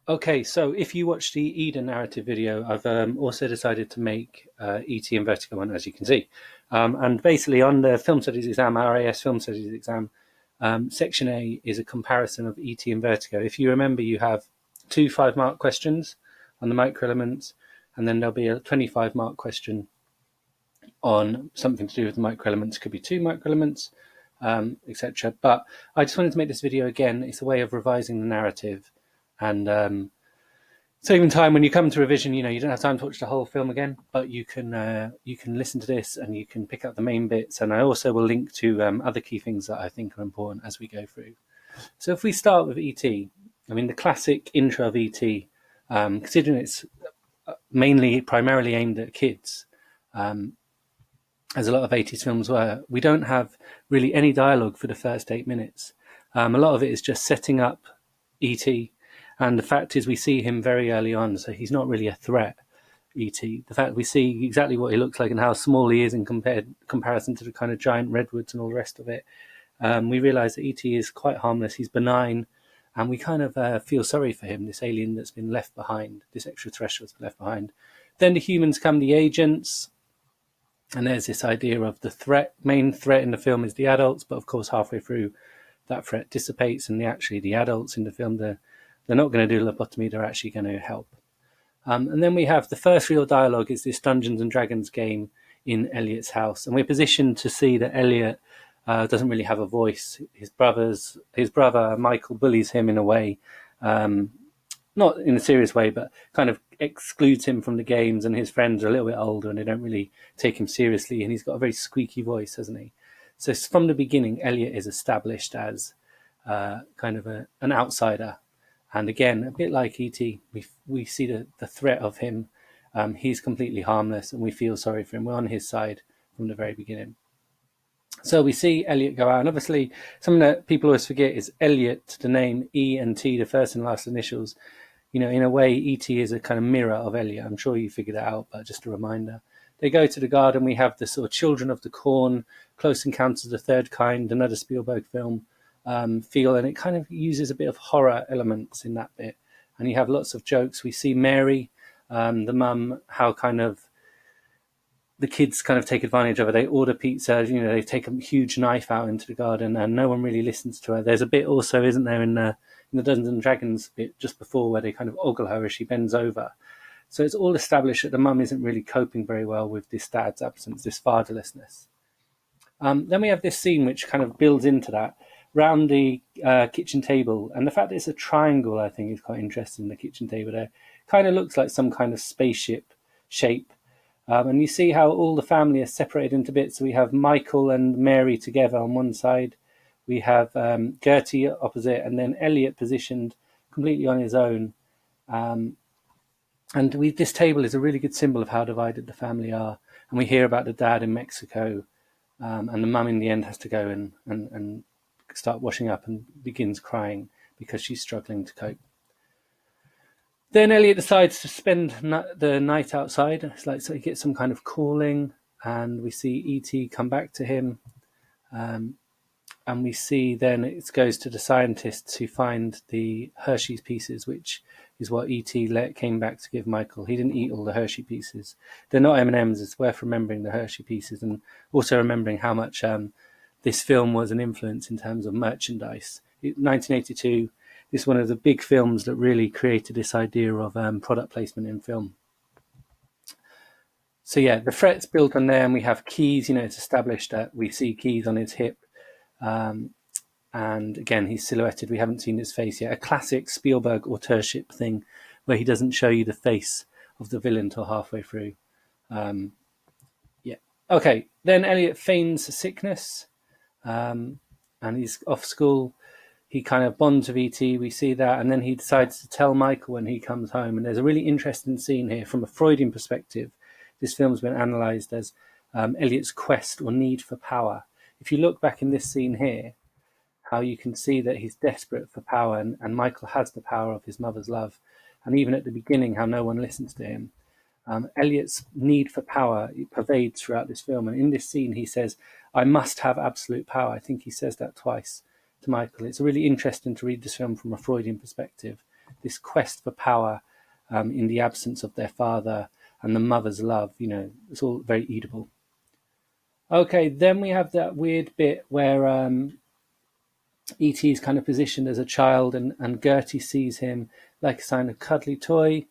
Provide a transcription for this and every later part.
Okay, so if you watch the Eden narrative video, I've also decided to make ET and Vertigo one, as you can see. And basically on the film studies exam, our AS film studies exam, section A is a comparison of ET and Vertigo. If you remember, you have two 5-mark questions on the microelements, and then there'll be a 25-mark question on something to do with the microelements. Could be 2 microelements, etc. But I just wanted to make this video again. It's a way of revising the narrative and saving time when you come to revision. You don't have time to watch the whole film again, but you can listen to this and you can pick up the main bits. And I also will link to other key things that I think are important as we go through. So if we start with ET, I mean the classic intro of ET, considering it's primarily aimed at kids, as a lot of 80s films were, we don't have really any dialogue for the first 8 minutes. A lot of it is just setting up ET. And the fact is we see him very early on, so he's not really a threat, E.T. The fact we see exactly what he looks like and how small he is in comparison to the kind of giant redwoods and all the rest of it, we realise that E.T. is quite harmless, he's benign, and we kind of feel sorry for him, this alien that's been left behind, this extraterrestrial that's been left behind. Then the humans come, the agents, and there's this idea of the main threat in the film is the adults, but of course halfway through that threat dissipates, and the adults in the film, they're not going to do lobotomy, they're actually going to help. And then we have the first real dialogue is this Dungeons and Dragons game in Elliot's house. And we're positioned to see that Elliot doesn't really have a voice. His brother, Michael, bullies him in a way, not in a serious way, but kind of excludes him from the games, and his friends are a little bit older and they don't really take him seriously. And he's got a very squeaky voice, hasn't he? So from the beginning, Elliot is established as kind of an outsider. And again, a bit like E.T., we see the threat of him. He's completely harmless, and we feel sorry for him. We're on his side from the very beginning. So we see Elliot go out, and obviously something that people always forget is Elliot, the name, E and T, the first and last initials. In a way, E.T. is a kind of mirror of Elliot. I'm sure you figured that out, but just a reminder. They go to the garden. We have the sort of Children of the Corn, Close Encounters of the Third Kind, another Spielberg film. Feel, and it kind of uses a bit of horror elements in that bit, and you have lots of jokes. We see Mary, the mum, how kind of the kids kind of take advantage of her. They order pizza, they take a huge knife out into the garden, and no one really listens to her. There's a bit also, isn't there, in the Dungeons and Dragons bit just before, where they kind of ogle her as she bends over. So it's all established that the mum isn't really coping very well with this dad's absence, this fatherlessness. Then we have this scene which kind of builds into that, round the kitchen table, and the fact that it's a triangle, I think, is quite interesting. The kitchen table there kind of looks like some kind of spaceship shape, and you see how all the family are separated into bits. So we have Michael and Mary together on one side, we have Gertie opposite, and then Elliot positioned completely on his own. And this table is a really good symbol of how divided the family are. And we hear about the dad in Mexico, and the mum in the end has to go and start washing up and begins crying because she's struggling to cope. Then Elliot decides to spend the night outside. It's like, so he gets some kind of calling, and we see E.T. come back to him, and we see then it goes to the scientists who find the Hershey's pieces, which is what E.T. came back to give Michael. He didn't eat all the Hershey pieces. They're not M&Ms. It's worth remembering the Hershey pieces, and also remembering how much this film was an influence in terms of merchandise. 1982, this is one of the big films that really created this idea of product placement in film. So yeah, the threat's built on there, and we have keys. It's established that we see keys on his hip. And again, he's silhouetted. We haven't seen his face yet. A classic Spielberg authorship thing where he doesn't show you the face of the villain till halfway through. Okay, then Elliot feigns sickness. And he's off school. He kind of bonds with E.T. We see that, and then he decides to tell Michael when he comes home. And there's a really interesting scene here from a Freudian perspective. This film's been analysed as Elliot's quest or need for power. If you look back in this scene here, how you can see that he's desperate for power, and Michael has the power of his mother's love. And even at the beginning, how no one listens to him. Elliot's need for power pervades throughout this film. And in this scene, he says, "I must have absolute power." I think he says that twice to Michael. It's really interesting to read this film from a Freudian perspective. this quest for power in the absence of their father and the mother's love. It's all very Oedipal. Okay, then we have that weird bit where E.T. is kind of positioned as a child, and Gertie sees him like a kind of cuddly toy.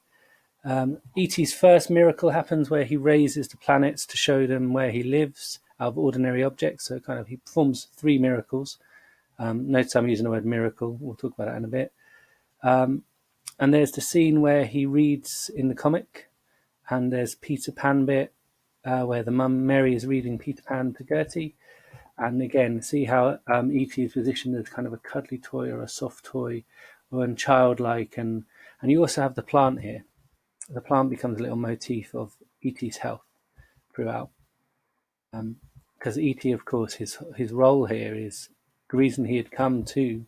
E.T.'s first miracle happens where he raises the planets to show them where he lives out of ordinary objects. So kind of he performs 3 miracles. Notice I'm using the word miracle. We'll talk about that in a bit. And there's the scene where he reads in the comic, and there's Peter Pan bit where the mum Mary is reading Peter Pan to Gertie. And again, see how E.T. is positioned as kind of a cuddly toy or a soft toy or childlike. And you also have the plant here. The plant becomes a little motif of E.T.'s health throughout. Because E.T., of course, his role here is the reason he had come to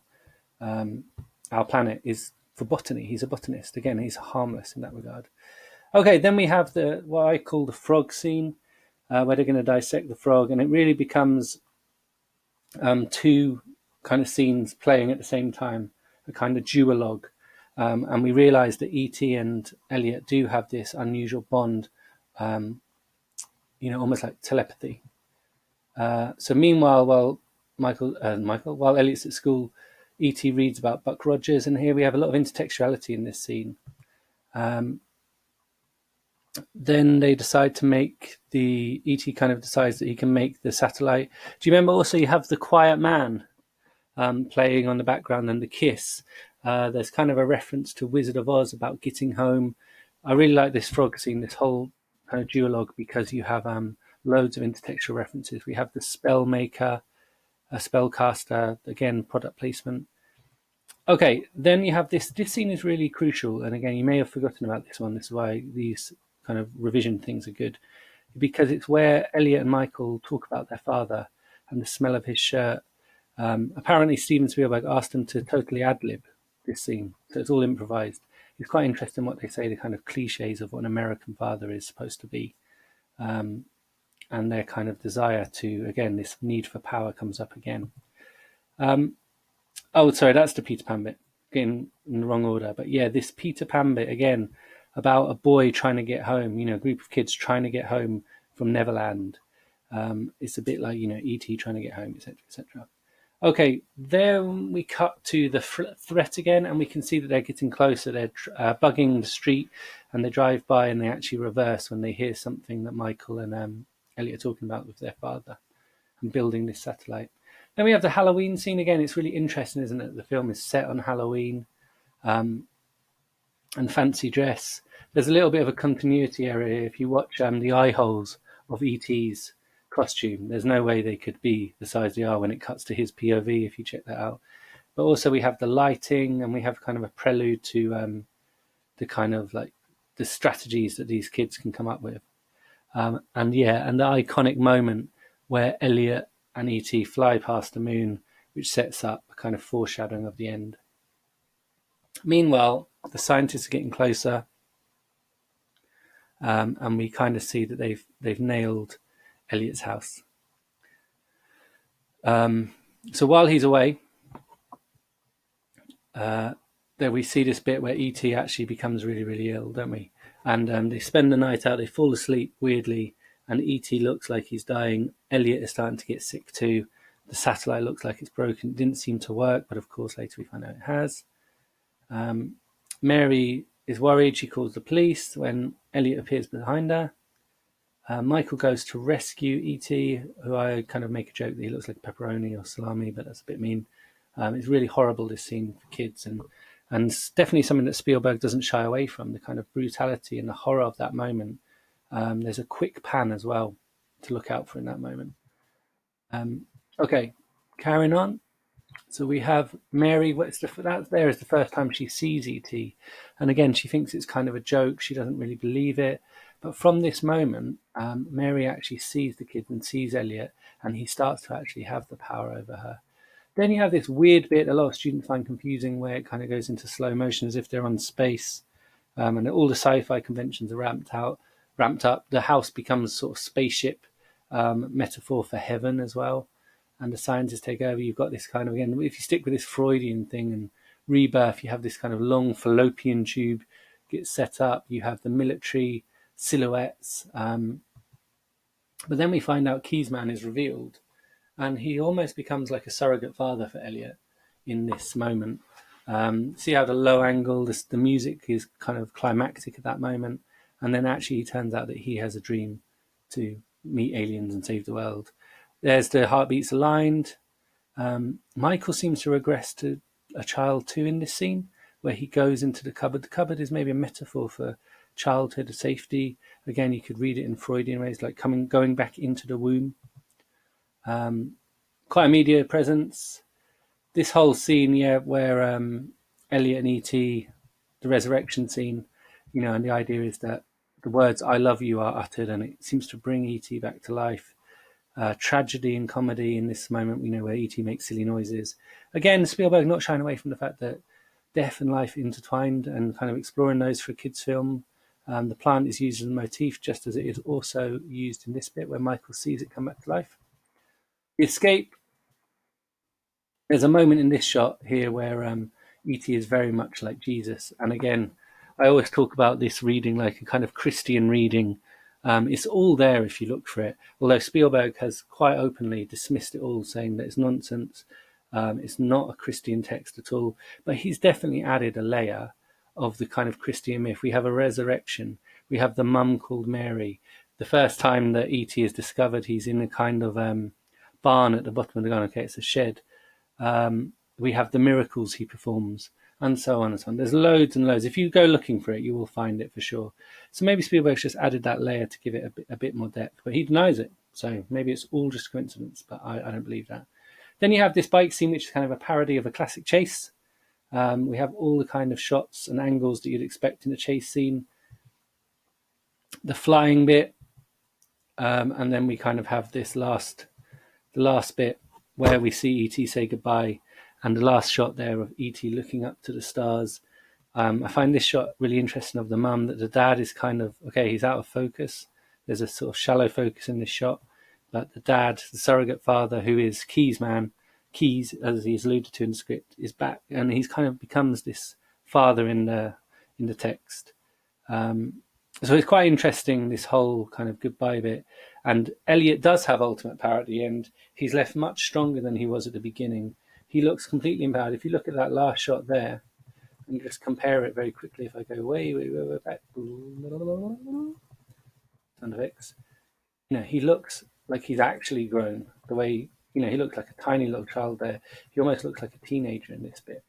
our planet is for botany. He's a botanist. Again, he's harmless in that regard. Okay, then we have what I call the frog scene, where they're going to dissect the frog, and it really becomes 2 kind of scenes playing at the same time, a kind of duologue. And we realise that E.T. and Elliot do have this unusual bond, almost like telepathy. So meanwhile, while Elliot's at school, E.T. reads about Buck Rogers, and here we have a lot of intertextuality in this scene. Then they decide to make E.T. kind of decides that he can make the satellite. Do you remember also you have the quiet man playing on the background and the kiss? There's kind of a reference to Wizard of Oz about getting home. I really like this frog scene, this whole kind of duologue, because you have loads of intertextual references. We have the spell maker, a spellcaster, again, product placement. Okay, then you have this scene is really crucial. And again, you may have forgotten about this one. This is why these kind of revision things are good, because it's where Elliot and Michael talk about their father and the smell of his shirt. Apparently, Steven Spielberg asked them to totally ad-lib this scene, so it's all improvised. It's quite interesting what they say, the kind of cliches of what an American father is supposed to be, and their kind of desire to, again, this need for power comes up again. Sorry, that's the Peter Pan bit, getting in the wrong order. But yeah, this Peter Pan bit, again, about a boy trying to get home, a group of kids trying to get home from Neverland. It's a bit like, E.T. trying to get home, etc., etc. Okay, then we cut to the threat again, and we can see that they're getting closer. They're bugging the street, and they drive by, and they actually reverse when they hear something that Michael and Elliot are talking about with their father and building this satellite. Then we have the Halloween scene again. It's really interesting, isn't it? The film is set on Halloween and fancy dress. There's a little bit of a continuity error here. If you watch the eye holes of E.T.'s costume, there's no way they could be the size they are when it cuts to his POV, if you check that out. But also we have the lighting, and we have kind of a prelude to the kind of like the strategies that these kids can come up with. And the iconic moment where Elliot and E.T. fly past the moon, which sets up a kind of foreshadowing of the end. Meanwhile, the scientists are getting closer, and we kind of see that they've nailed Elliot's house. So while he's away, there we see this bit where E.T. actually becomes really, really ill, don't we? And they spend the night out. They fall asleep weirdly, and E.T. looks like he's dying. Elliot is starting to get sick too. The satellite looks like it's broken. It didn't seem to work, but of course later we find out it has. Mary is worried. She calls the police when Elliot appears behind her. Michael goes to rescue E.T., who I kind of make a joke that he looks like pepperoni or salami, but that's a bit mean. It's really horrible, this scene for kids, and it's definitely something that Spielberg doesn't shy away from, the kind of brutality and the horror of that moment. There's a quick pan as well to look out for in that moment. Okay, carrying on. So we have Mary. That there is the first time she sees E.T. And again, she thinks it's kind of a joke. She doesn't really believe it. But from this moment, Mary actually sees the kid and sees Elliot, and he starts to actually have the power over her. Then you have this weird bit a lot of students find confusing, where it kind of goes into slow motion as if they're on space, and all the sci-fi conventions are ramped up. The house becomes sort of spaceship metaphor for heaven as well, and the scientists take over. You've got this kind of, again, if you stick with this Freudian thing and rebirth. You have this kind of long fallopian tube gets set up. You have the military silhouettes. But then we find out Keysman is revealed, and he almost becomes like a surrogate father for Elliot in this moment. See how the low angle, the music is kind of climactic at that moment, and then actually it turns out that he has a dream to meet aliens and save the world. There's the heartbeats aligned. Michael seems to regress to a child too in this scene, where he goes into the cupboard. The cupboard is maybe a metaphor for childhood or safety. Again, you could read it in Freudian ways, like going back into the womb. Quite a media presence. This whole scene, where Elliot and E.T., the resurrection scene, and the idea is that the words "I love you" are uttered, and it seems to bring E.T. back to life. Tragedy and comedy in this moment, where E.T. makes silly noises. Again, Spielberg not shying away from the fact that death and life intertwined, and kind of exploring those for a kids' film. The plant is used as a motif, just as it is also used in this bit where Michael sees it come back to life. The escape. There's a moment in this shot here where E.T. is very much like Jesus. And again, I always talk about this reading like a kind of Christian reading. It's all there if you look for it, although Spielberg has quite openly dismissed it all, saying that it's nonsense. It's not a Christian text at all, but he's definitely added a layer of the kind of Christian myth. We have a resurrection. We have the mum called Mary. The first time that E.T. is discovered, he's in a kind of barn at the bottom of the garden. Okay, it's a shed. We have the miracles he performs, and so on and so on. There's loads and loads. If you go looking for it, you will find it for sure. So maybe Spielberg's just added that layer to give it a bit more depth, but he denies it. So maybe it's all just coincidence, but I don't believe that. Then you have this bike scene, which is kind of a parody of a classic chase. We have all the kind of shots and angles that you'd expect in a chase scene. The flying bit, and then we kind of have the last bit where we see E.T. say goodbye, and the last shot there of E.T. looking up to the stars. I find this shot really interesting of the mum, that the dad is kind of, he's out of focus. There's a sort of shallow focus in this shot, but the dad, the surrogate father, who is Keysman, Keys, as he's alluded to in the script, is back, and he's kind of becomes this father in the text. So it's quite interesting, this whole kind of goodbye bit. And Elliot does have ultimate power at the end. He's left much stronger than he was at the beginning. He looks completely empowered. If you look at that last shot there, and just compare it very quickly, if I go way back, sound effects, he looks like he's actually grown. The way, he looks like a tiny little child there. He almost looks like a teenager in this bit.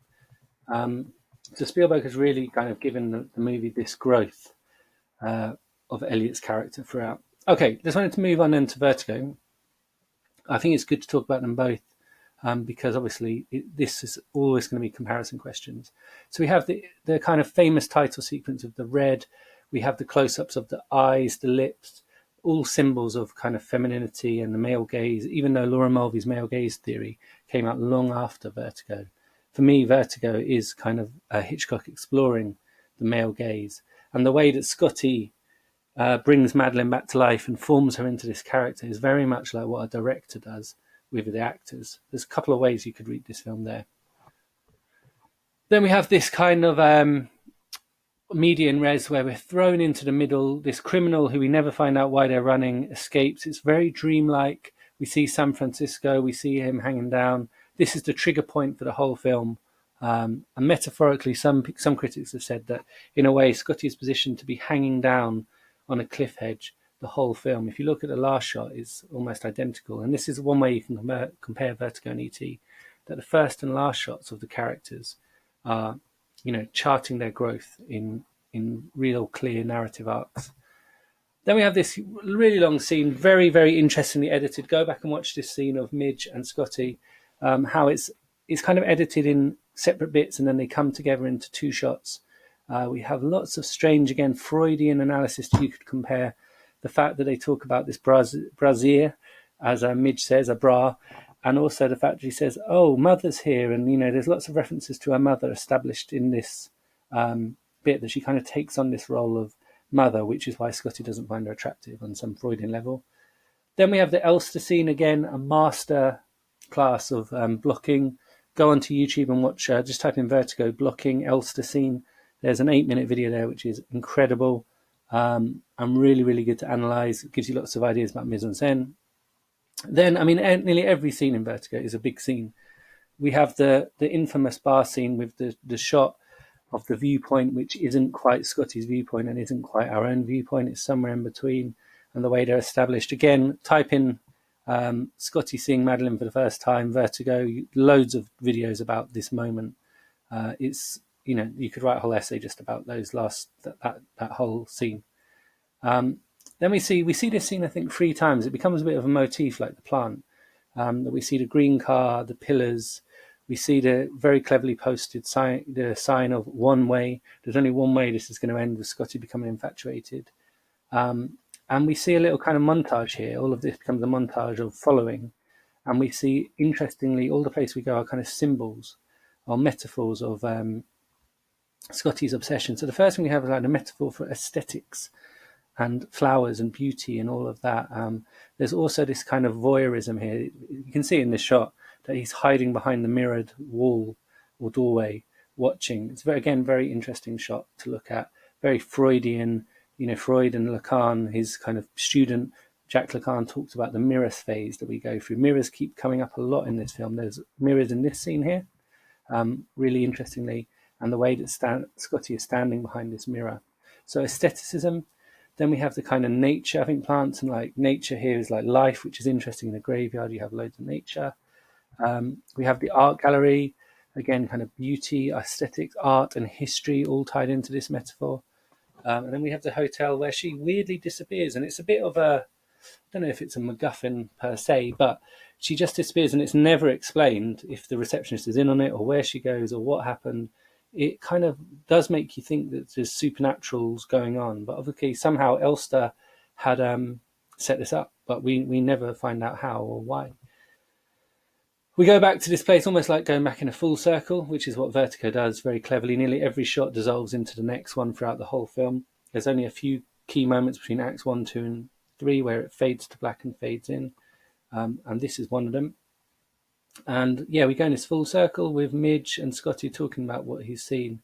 So Spielberg has really kind of given the movie this growth of Elliot's character throughout. Okay, just wanted to move on then to Vertigo. I think it's good to talk about them both, because obviously this is always going to be comparison questions. So we have the kind of famous title sequence of the red. We have the close-ups of the eyes, the lips, all symbols of kind of femininity and the male gaze, even though Laura Mulvey's male gaze theory came out long after Vertigo. For me, Vertigo is kind of Hitchcock exploring the male gaze. And the way that Scotty brings Madeline back to life and forms her into this character is very much like what a director does with the actors. There's a couple of ways you could read this film there. Then we have this kind of median res where we're thrown into the middle. This criminal who we never find out why they're running escapes. It's very dreamlike. We see San Francisco. We see him hanging down. This is the trigger point for the whole film. And metaphorically, some critics have said that in a way Scotty is positioned to be hanging down on a cliff edge the whole film. If you look at the last shot, it's almost identical. And this is one way you can compare Vertigo and E.T., that the first and last shots of the characters are, charting their growth in real clear narrative arcs. Then we have this really long scene, very, very interestingly edited. Go back and watch this scene of Midge and Scotty, how it's kind of edited in separate bits and then they come together into two shots. We have lots of strange, again, Freudian analysis you could compare. The fact that they talk about this brassiere, as Midge says, a bra, and also the fact that he says, oh, mother's here. And, there's lots of references to her mother established in this bit, that she kind of takes on this role of mother, which is why Scotty doesn't find her attractive on some Freudian level. Then we have the Elster scene, again, a master class of blocking. go onto YouTube and watch, just type in Vertigo blocking Elster scene. There's an 8-minute video there, which is incredible. And really, really good to analyse. It gives you lots of ideas about mise-en-scène. Then, I mean, nearly every scene in Vertigo is a big scene. We have the infamous bar scene with the shot of the viewpoint, which isn't quite Scotty's viewpoint and isn't quite our own viewpoint. It's somewhere in between. And the way they're established. Again, type in Scotty seeing Madeline for the first time, Vertigo, loads of videos about this moment. It's, you know, you could write a whole essay just about those that whole scene. Then we see this scene, I think, 3 times. It becomes a bit of a motif, like the plant. That we see the green car, the pillars. We see the very cleverly posted the sign of one way. There's only one way this is going to end, with Scotty becoming infatuated. And we see a little kind of montage here. All of this becomes a montage of following. And we see, interestingly, all the places we go are kind of symbols or metaphors of Scotty's obsession. So the first thing we have is like a metaphor for aesthetics and flowers and beauty and all of that. There's also this kind of voyeurism here. You can see in this shot that he's hiding behind the mirrored wall or doorway watching. It's very interesting shot to look at. Very Freudian. You know, Freud and Lacan, his kind of student, Jacques Lacan, talks about the mirror phase that we go through. Mirrors keep coming up a lot in this film. There's mirrors in this scene here, really interestingly, and the way that Scotty is standing behind this mirror. So aestheticism. Then we have the kind of nature. I think plants and like nature here is like life, which is interesting. In a graveyard, you have loads of nature. We have the art gallery, again, kind of beauty, aesthetics, art, and history all tied into this metaphor. And then we have the hotel where she weirdly disappears, and it's a bit of a, I don't know if it's a MacGuffin per se, but she just disappears, and it's never explained if the receptionist is in on it or where she goes or what happened. It kind of does make you think that there's supernaturals going on, but obviously somehow Elster had set this up, but we never find out how or why. We go back to this place almost like going back in a full circle, which is what Vertigo does very cleverly. Nearly every shot dissolves into the next one throughout the whole film. There's only a few key moments between acts 1, 2, and 3 where it fades to black and fades in. And this is one of them. And yeah, we go in this full circle with Midge and Scotty talking about what he's seen.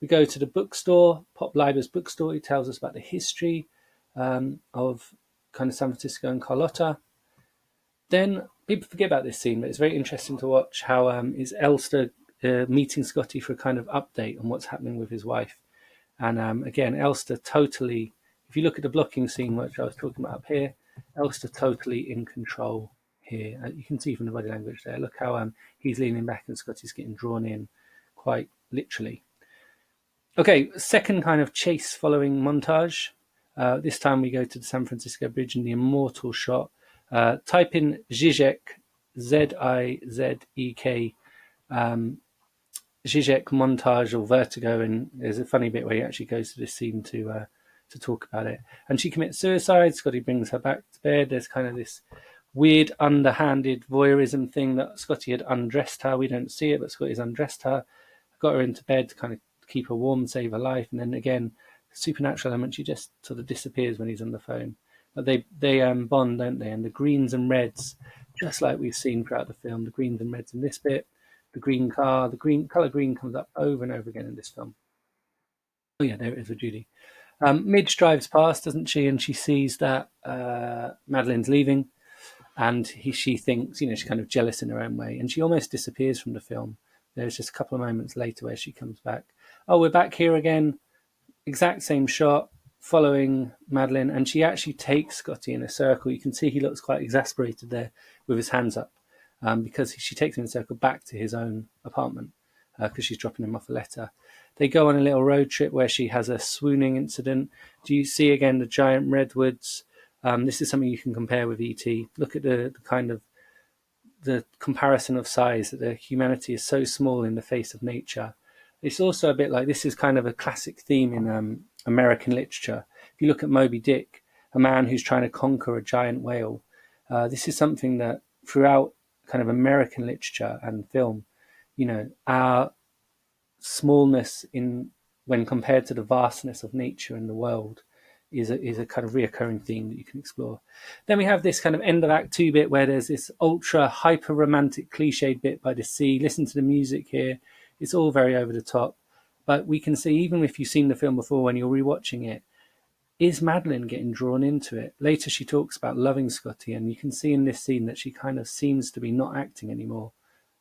We go to the bookstore, Pop Libra's bookstore. He tells us about the history of kind of San Francisco and Carlotta. Then people forget about this scene, but it's very interesting to watch how is Elster meeting Scotty for a kind of update on what's happening with his wife. And again, Elster totally, if you look at the blocking scene, which I was talking about up here, Elster totally in control here. You can see from the body language there. Look how he's leaning back and Scotty's getting drawn in quite literally. Okay, second kind of chase following montage. This time we go to the San Francisco Bridge and the immortal shot. Type in Zizek, Zizek, Zizek montage or Vertigo, and there's a funny bit where he actually goes to this scene to talk about it. And she commits suicide. Scotty brings her back to bed. There's kind of this weird, underhanded voyeurism thing that Scotty had undressed her. We don't see it, but Scotty's undressed her, got her into bed to kind of keep her warm, save her life, and then again, the supernatural element. She just sort of disappears when he's on the phone. But they bond, don't they? And the greens and reds, just like we've seen throughout the film, the greens and reds in this bit, the green car, the color green comes up over and over again in this film. Oh yeah, there it is with Judy. Midge drives past, doesn't she? And she sees that Madeline's leaving, and she thinks, she's kind of jealous in her own way, and she almost disappears from the film. There's just a couple of moments later where she comes back. Oh, we're back here again. Exact same shot, following Madeline, and she actually takes Scotty in a circle. You can see he looks quite exasperated there with his hands up, because she takes him in a circle back to his own apartment because she's dropping him off a letter. They go on a little road trip where she has a swooning incident. Do you see again the giant redwoods? This is something you can compare with E.T. Look at the kind of the comparison of size, that the humanity is so small in the face of nature. It's also a bit like, this is kind of a classic theme in American literature. If you look at Moby Dick, a man who's trying to conquer a giant whale, this is something that throughout kind of American literature and film, our smallness when compared to the vastness of nature and the world is a kind of reoccurring theme that you can explore. Then we have this kind of end of Act 2 bit where there's this ultra hyper romantic cliched bit by the sea. Listen to the music here. It's all very over the top. But we can see, even if you've seen the film before, when you're rewatching it, is Madeline getting drawn into it? Later, she talks about loving Scotty, and you can see in this scene that she kind of seems to be not acting anymore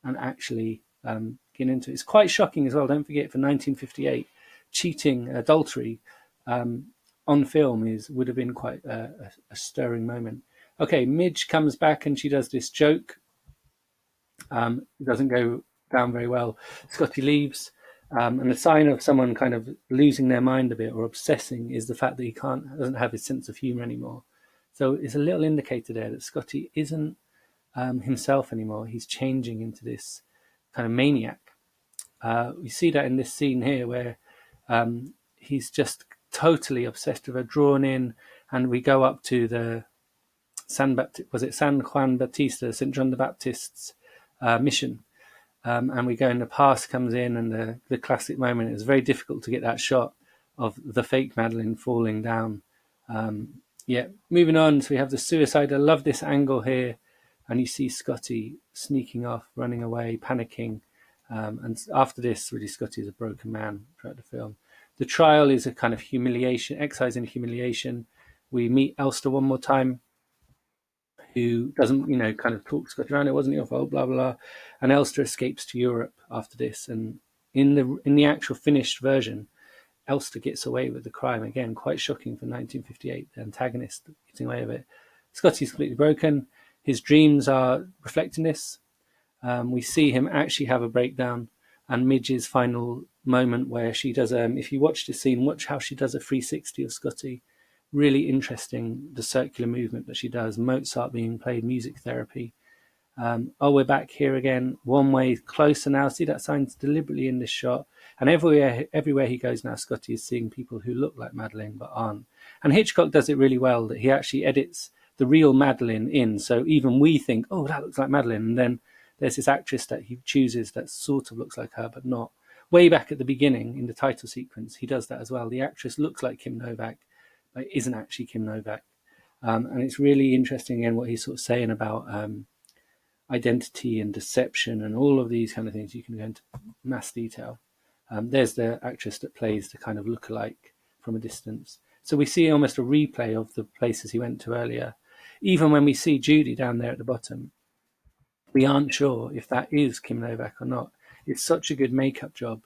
and actually getting into it. It's quite shocking as well. Don't forget, for 1958, cheating, adultery on film would have been quite a stirring moment. Okay, Midge comes back and she does this joke. It doesn't go down very well. Scotty leaves. And the sign of someone kind of losing their mind a bit or obsessing is the fact that he doesn't have his sense of humor anymore. So it's a little indicator there that Scotty isn't himself anymore. He's changing into this kind of maniac. We see that in this scene here where he's just totally obsessed with her, drawn in, and we go up to the San Juan Bautista, St. John the Baptist's mission. And we go in, the past comes in, and the classic moment. It's very difficult to get that shot of the fake Madeline falling down. Moving on. So we have the suicide. I love this angle here. And you see Scotty sneaking off, running away, panicking. And after this, really, Scotty is a broken man throughout the film. The trial is a kind of humiliation, exercise in humiliation. We meet Elster one more time, who doesn't, kind of talk Scotty around. It wasn't your fault, blah, blah, blah. And Elster escapes to Europe after this. And in the actual finished version, Elster gets away with the crime. Again, quite shocking for 1958, the antagonist getting away with it. Scotty's completely broken. His dreams are reflecting this. We see him actually have a breakdown. And Midge's final moment where she does, if you watch this scene, watch how she does a 360 of Scotty. Really interesting, the circular movement that she does. Mozart being played, music therapy. We're back here again, one way closer now. See that sign's deliberately in this shot. And everywhere he goes now, Scotty is seeing people who look like Madeline but aren't. And Hitchcock does it really well, that he actually edits the real Madeline in. So even we think, oh, that looks like Madeline. And then there's this actress that he chooses that sort of looks like her, but not. Way back at the beginning, in the title sequence, he does that as well. The actress looks like Kim Novak, but isn't actually Kim Novak. And it's really interesting again what he's sort of saying about identity and deception and all of these kind of things. You can go into mass detail. There's the actress that plays the kind of lookalike from a distance. So we see almost a replay of the places he went to earlier. Even when we see Judy down there at the bottom, we aren't sure if that is Kim Novak or not. It's such a good makeup job,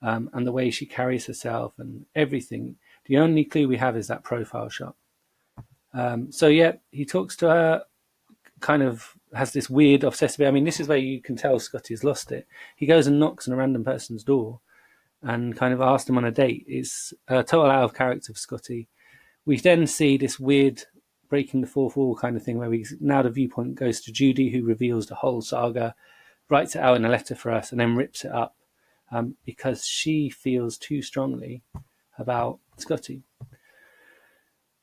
and the way she carries herself and everything. The only clue we have is that profile shot. He talks to her, kind of has this weird obsessive. I mean, this is where you can tell Scotty's lost it. He goes and knocks on a random person's door and kind of asks them on a date. It's a total out of character for Scotty. We then see this weird breaking the fourth wall kind of thing where now the viewpoint goes to Judy, who reveals the whole saga, writes it out in a letter for us, and then rips it up because she feels too strongly about Scotty.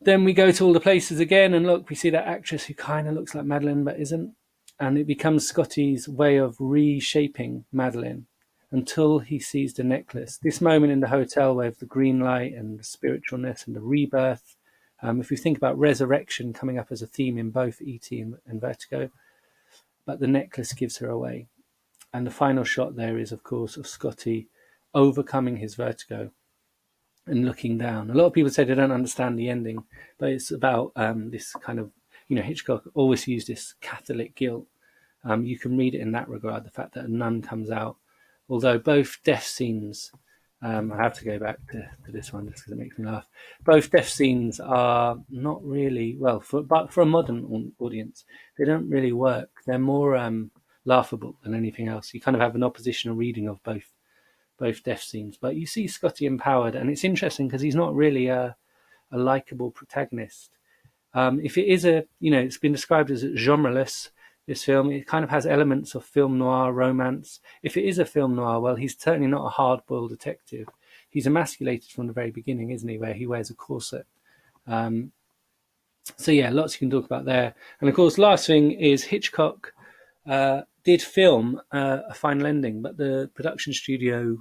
Then we go to all the places again, and look, we see that actress who kind of looks like Madeline but isn't. And it becomes Scotty's way of reshaping Madeline until he sees the necklace. This moment in the hotel with the green light and the spiritualness and the rebirth. If we think about resurrection coming up as a theme in both E.T. and Vertigo, but the necklace gives her away. And the final shot there is, of course, of Scotty overcoming his vertigo and looking down. A lot of people say they don't understand the ending, but it's about this kind of, Hitchcock always used this Catholic guilt. You can read it in that regard, the fact that a nun comes out. Although both death scenes, I have to go back to this one just because it makes me laugh. Both death scenes are not really, but for a modern audience, they don't really work. They're more laughable than anything else. You kind of have an oppositional reading of both death scenes. But you see Scotty empowered, and it's interesting because he's not really a likable protagonist. If it is it's been described as genreless, this film, it kind of has elements of film noir romance. If it is a film noir, well, he's certainly not a hard-boiled detective. He's emasculated from the very beginning, isn't he, where he wears a corset. Lots you can talk about there. And of course, last thing is Hitchcock did film a final ending, but the production studio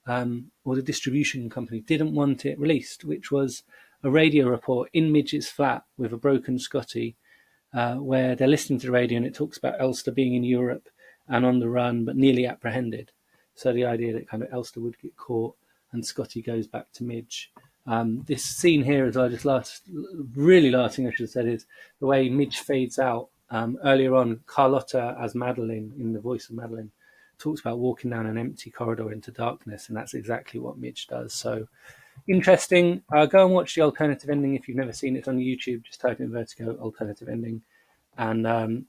or the distribution company didn't want it released, which was a radio report in Midge's flat with a broken Scotty, where they're listening to the radio and it talks about Elster being in Europe and on the run, but nearly apprehended. So the idea that kind of Elster would get caught and Scotty goes back to Midge. This scene here as well, just last thing I should have said is the way Midge fades out. Earlier on, Carlotta as Madeline, in the voice of Madeline, talks about walking down an empty corridor into darkness, and that's exactly what Midge does. So interesting. Go and watch the alternative ending if you've never seen it. It's on YouTube. Just type in Vertigo alternative ending, and